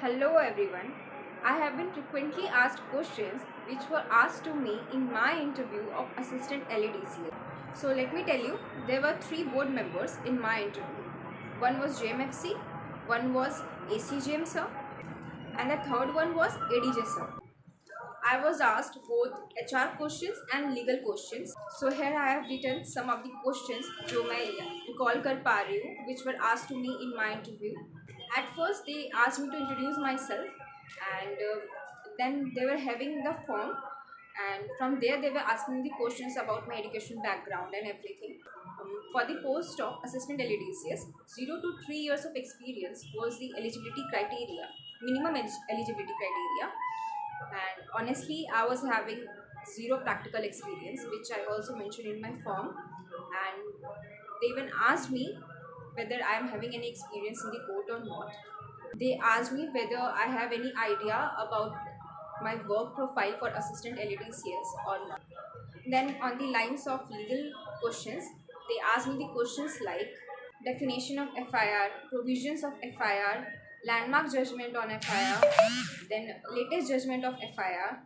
Hello everyone. I have been frequently asked questions which were asked to me in my interview of assistant LADCA. So let me tell you, there were three board members in my interview. One was JMFC, one was ACJM sir, and the third one was ADJ sir. I was asked both HR questions and legal questions. So here I have written some of the questions जो मैं recall कर पा रही हूँ which were asked to me in my interview. At first they asked me to introduce myself and then they were having the form and from there they were asking the questions about my education background and everything. For the post of assistant LADCS, 0 to 3 years of experience was the eligibility criteria, minimum eligibility criteria, and honestly I was having zero practical experience, which I also mentioned in my form, and they even asked me whether I am having any experience in the court or not. They asked me whether I have any idea about my work profile for assistant LADCS or not. Then on the lines of legal questions, they asked me the questions like definition of FIR, provisions of FIR, landmark judgment on FIR, then latest judgment of FIR,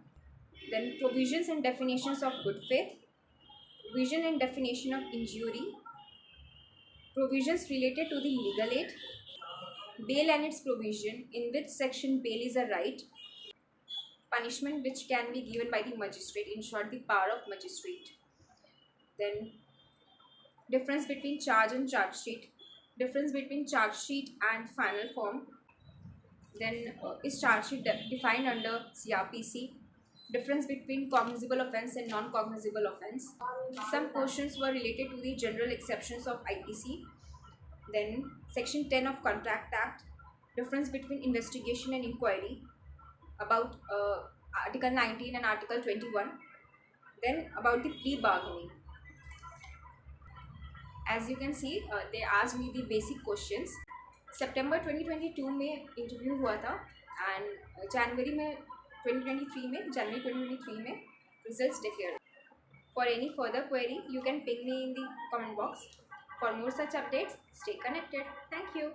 then provisions and definitions of good faith, provision and definition of injury, provisions related to the legal aid, bail and its provision, in which section bail is a right, punishment which can be given by the magistrate, in short the power of magistrate, then difference between charge and charge sheet, difference between charge sheet and final form, then is charge sheet defined under CRPC, difference between cognizable offence and non-cognizable offence. Some questions were related to the general exceptions of IPC, then section 10 of Contract Act, difference between investigation and inquiry, about article 19 and article 21, then about the plea bargaining. As you can see, they asked me the basic questions. सितंबर 2022 में interview हुआ था and जनवरी 2023 में results declare. For any further query, you can ping me in the comment box. For more such updates, stay connected. Thank you.